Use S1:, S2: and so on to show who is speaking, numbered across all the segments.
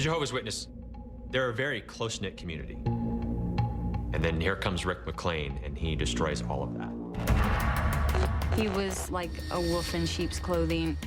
S1: Jehovah's Witness, they're a very close-knit community. And then here comes Rick McClain, and he destroys all of that.
S2: He was like a wolf in sheep's clothing.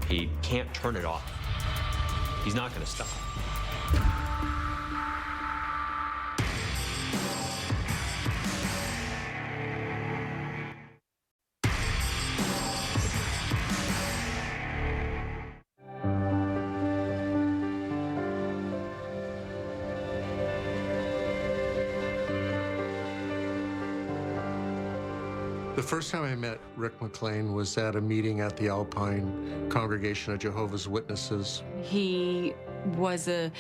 S1: He can't turn it off. He's not going to stop.
S3: The first time I met Rick McClain was at a meeting at the Alpine Congregation of Jehovah's Witnesses.
S2: He was a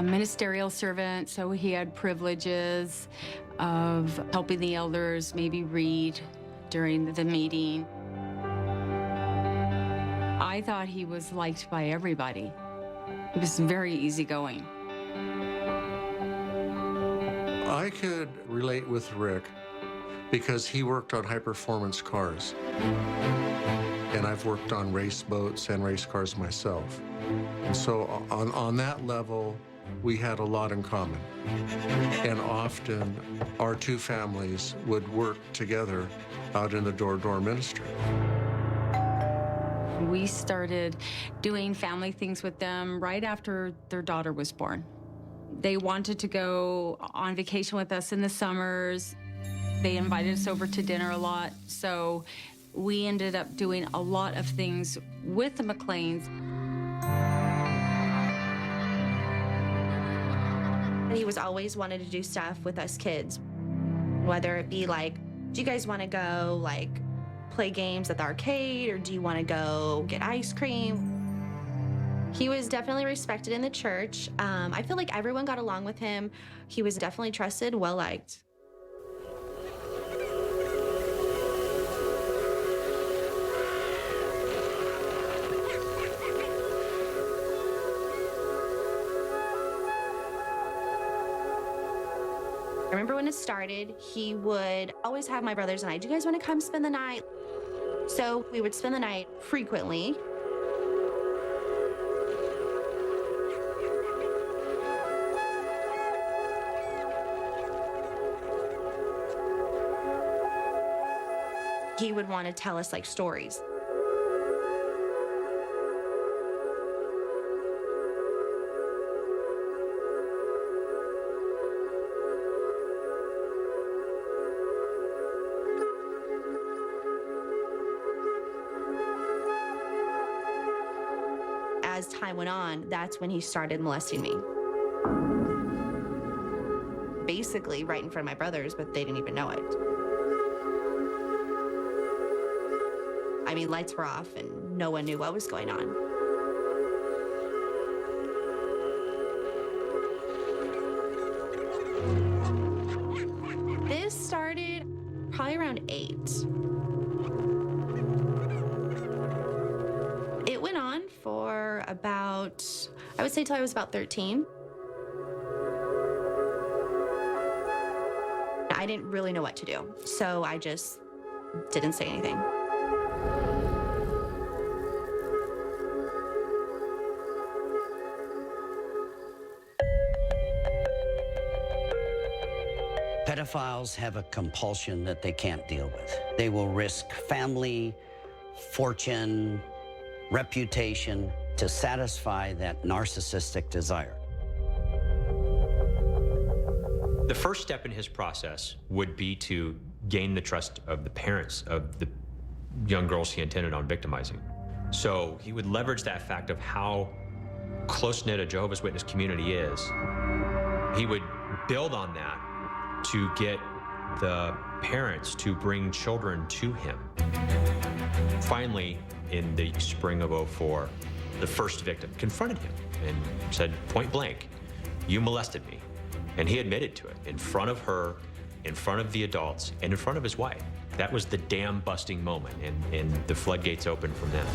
S2: ministerial servant, so he had privileges of helping the elders maybe read during the meeting. I thought he was liked by everybody. He was very easygoing.
S3: I could relate with Rick because he worked on high-performance cars. And I've worked on race boats and race cars myself. And so on that level, we had a lot in common. And often, our two families would work together out in the door-to-door ministry.
S2: We started doing family things with them right after their daughter was born. They wanted to go on vacation with us in the summers. They invited us over to dinner a lot, so we ended up doing a lot of things with the McClains.
S4: He was always wanted to do stuff with us kids, whether it be like, do you guys want to go like play games at the arcade, or do you want to go get ice cream? He was definitely respected in the church. I feel like everyone got along with him. He was definitely trusted, well-liked. I remember when it started, he would always have my brothers and I, do you guys want to come spend the night? So we would spend the night frequently. He would want to tell us like stories. As time went on, that's when he started molesting me. Basically right in front of my brothers, but they didn't even know it. I mean, lights were off and no one knew what was going on. This started probably around 8. It went on for about, I would say till I was about 13. I didn't really know what to do, so I just didn't say anything.
S5: Pedophiles have a compulsion that they can't deal with. They will risk family, fortune, reputation to satisfy that narcissistic desire.
S1: The first step in his process would be to gain the trust of the parents of the young girls he intended on victimizing. So he would leverage that fact of how close-knit a Jehovah's Witness community is. He would build on that to get the parents to bring children to him. Finally, in the spring of '04, the first victim confronted him and said, point blank, "You molested me." And he admitted to it in front of her, in front of the adults, and in front of his wife. That was the dam-busting moment, and the floodgates opened from then.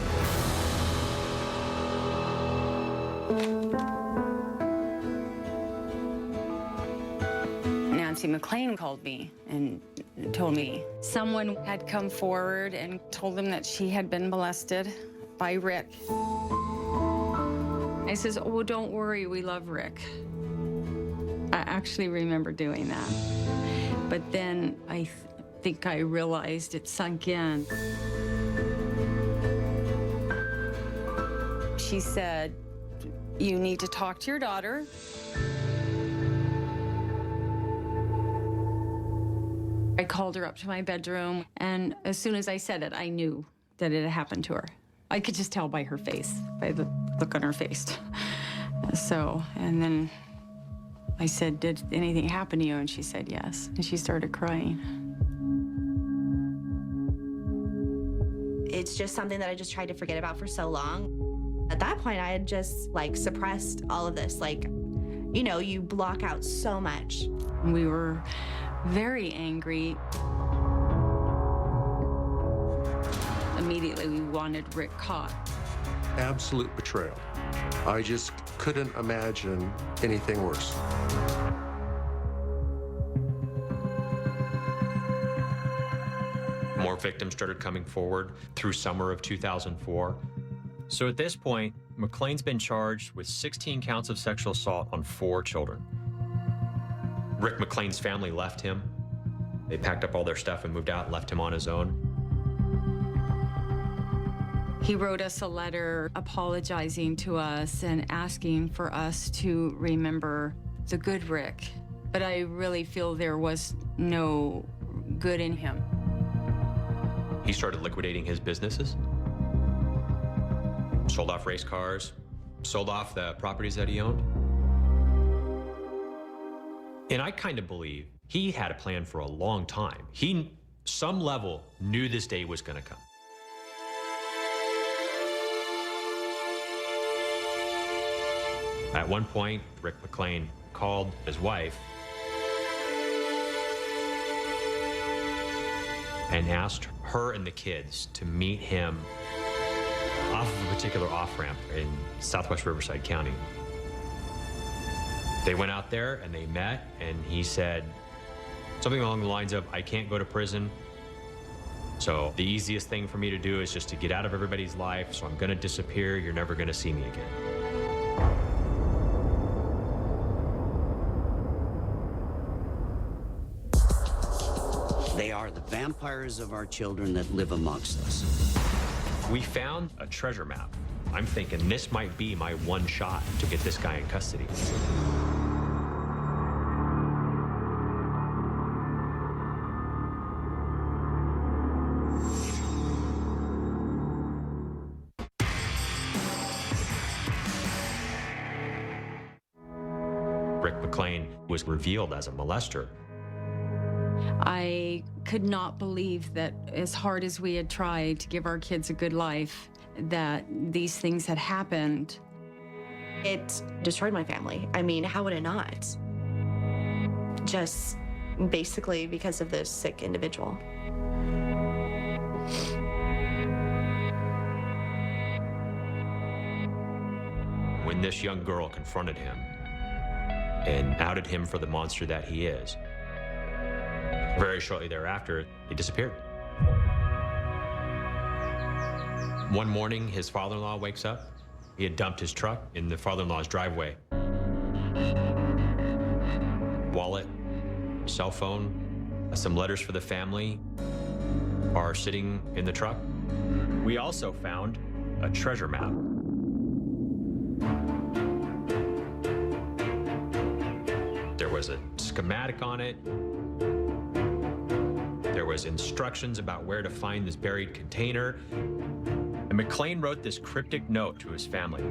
S2: Nancy McClain called me and told me someone had come forward and told them that she had been molested by Rick. I says, oh, don't worry, we love Rick. I actually remember doing that. But then I think I realized it sunk in. She said, you need to talk to your daughter. I called her up to my bedroom, and as soon as I said it, I knew that it had happened to her. I could just tell by her face, by the look on her face. So, and then I said, did anything happen to you? And she said, yes. And she started crying.
S4: It's just something that I just tried to forget about for so long. At that point, I had just like suppressed all of this. Like, you know, you block out so much.
S2: We were very angry. Immediately, we wanted Rick caught.
S3: Absolute betrayal. I just couldn't imagine anything worse.
S1: More victims started coming forward through summer of 2004. So at this point, McLean's been charged with 16 counts of sexual assault on 4 children. Rick McLean's family left him. They packed up all their stuff and moved out and left him on his own.
S2: He wrote us a letter apologizing to us and asking for us to remember the good Rick. But I really feel there was no good in him.
S1: He started liquidating his businesses, sold off race cars, sold off the properties that he owned. And I kind of believe he had a plan for a long time. He, some level, knew this day was going to come. At one point, Rick McLean called his wife and asked her and the kids to meet him off of a particular off-ramp in southwest Riverside County. They went out there and they met, and he said something along the lines of, I can't go to prison, so the easiest thing for me to do is just to get out of everybody's life, so I'm gonna disappear, you're never gonna see me again.
S5: They are the vampires of our children that live amongst us.
S1: We found a treasure map. I'm thinking this might be my one shot to get this guy in custody. Rick McLean was revealed as a molester.
S2: I could not believe that as hard as we had tried to give our kids a good life, that these things had happened.
S4: It destroyed my family. I mean, how would it not? Just basically because of this sick individual.
S1: When this young girl confronted him and outed him for the monster that he is, very shortly thereafter, he disappeared. One morning, his father-in-law wakes up. He had dumped his truck in the father-in-law's driveway. Wallet, cell phone, some letters for the family are sitting in the truck. We also found a treasure map. There was a schematic on it. There was instructions about where to find this buried container. And McLean wrote this cryptic note to his family.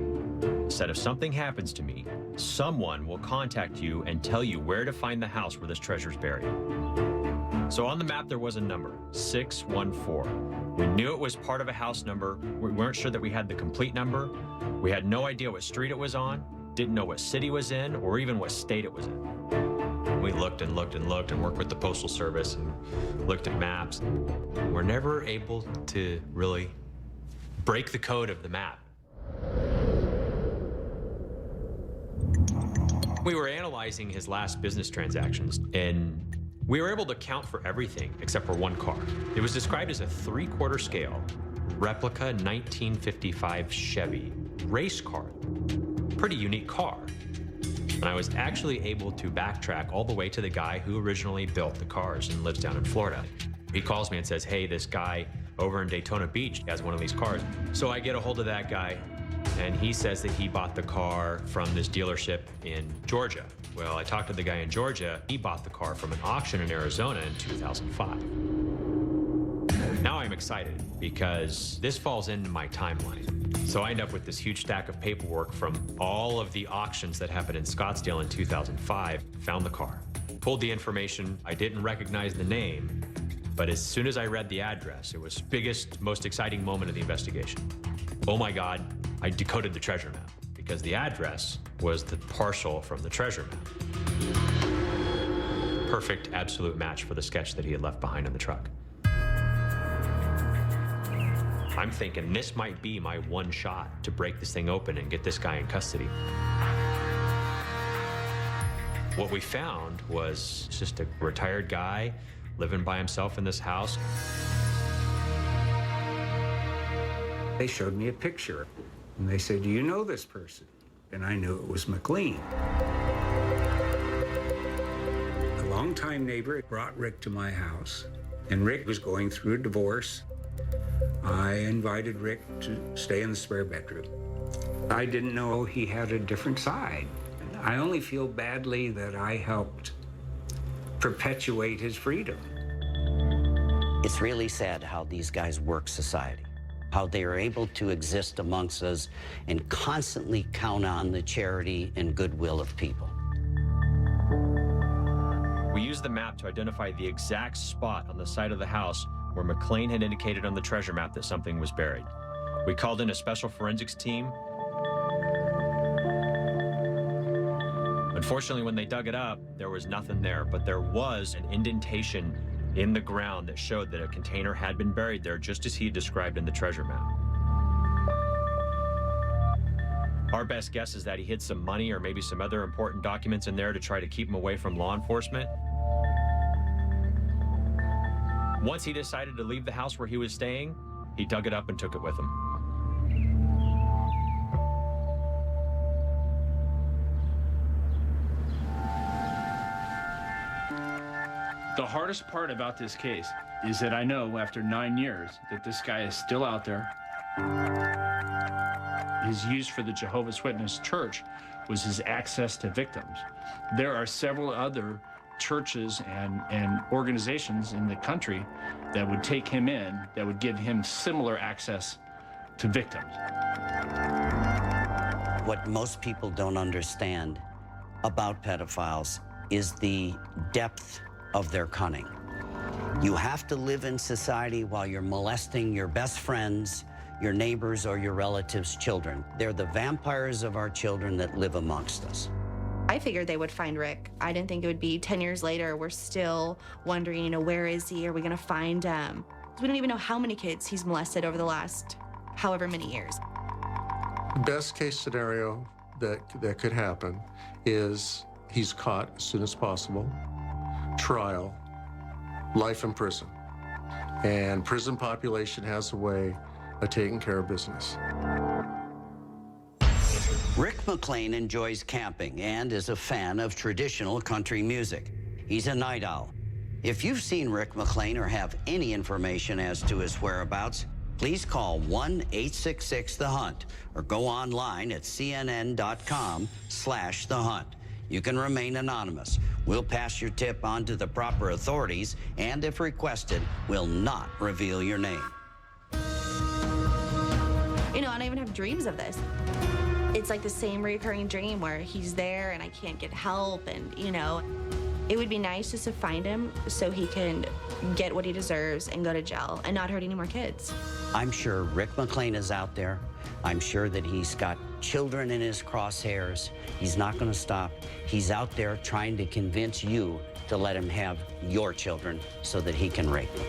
S1: Said, if something happens to me, someone will contact you and tell you where to find the house where this treasure's buried. So on the map, there was a number, 614. We knew it was part of a house number. We weren't sure that we had the complete number. We had no idea what street it was on, didn't know what city it was in, or even what state it was in. We looked and looked and looked and worked with the Postal Service and looked at maps. We're never able to really break the code of the map. We were analyzing his last business transactions, and we were able to account for everything except for one car. It was described as a 3/4 scale replica 1955 Chevy race car, pretty unique car. And I was actually able to backtrack all the way to the guy who originally built the cars and lives down in Florida. He calls me and says, hey, this guy over in Daytona Beach has one of these cars. So I get a hold of that guy, and he says that he bought the car from this dealership in Georgia. Well, I talked to the guy in Georgia. He bought the car from an auction in Arizona in 2005. Now I'm excited because this falls into my timeline. So I end up with this huge stack of paperwork from all of the auctions that happened in Scottsdale in 2005. Found the car, pulled the information. I didn't recognize the name, but as soon as I read the address, it was the biggest, most exciting moment of the investigation. Oh my God, I decoded the treasure map because the address was the parcel from the treasure map. Perfect, absolute match for the sketch that he had left behind in the truck. I'm thinking this might be my one shot to break this thing open and get this guy in custody. What we found was just a retired guy living by himself in this house.
S6: They showed me a picture, and they said, do you know this person? And I knew it was McLean. A longtime neighbor brought Rick to my house, and Rick was going through a divorce. I invited Rick to stay in the spare bedroom. I didn't know he had a different side. I only feel badly that I helped perpetuate his freedom.
S5: It's really sad how these guys work society, how they are able to exist amongst us and constantly count on the charity and goodwill of people.
S1: We used the map to identify the exact spot on the side of the house where McLean had indicated on the treasure map that something was buried. We called in a special forensics team. Unfortunately, when they dug it up, there was nothing there, but there was an indentation in the ground that showed that a container had been buried there, just as he described in the treasure map. Our best guess is that he hid some money or maybe some other important documents in there to try to keep him away from law enforcement. Once he decided to leave the house where he was staying, he dug it up and took it with him.
S7: The hardest part about this case is that I know after 9 years that this guy is still out there. His use for the Jehovah's Witness church was his access to victims. There are several other churches and organizations in the country that would take him in, that would give him similar access to victims.
S5: What most people don't understand about pedophiles is the depth of their cunning. You have to live in society while you're molesting your best friends, your neighbors, or your relatives' children. They're the vampires of our children that live amongst us.
S4: I figured they would find Rick. I didn't think it would be 10 years later. We're still wondering, where is he? Are we gonna find him? We don't even know how many kids he's molested over the last however many years.
S3: Best case scenario that could happen is he's caught as soon as possible, trial, life in prison. And prison population has a way of taking care of business.
S5: Rick McLean enjoys camping and is a fan of traditional country music. He's a night owl. If you've seen Rick McLean or have any information as to his whereabouts, please call 1-866-THE-HUNT or go online at cnn.com/thehunt. You can remain anonymous. We'll pass your tip on to the proper authorities, and if requested, we'll not reveal your name.
S4: I don't even have dreams of this. It's like the same recurring dream where he's there and I can't get help, and it would be nice just to find him so he can get what he deserves and go to jail and not hurt any more kids.
S5: I'm sure Rick McLean is out there. I'm sure that he's got children in his crosshairs. He's not going to stop. He's out there trying to convince you to let him have your children so that he can rape them.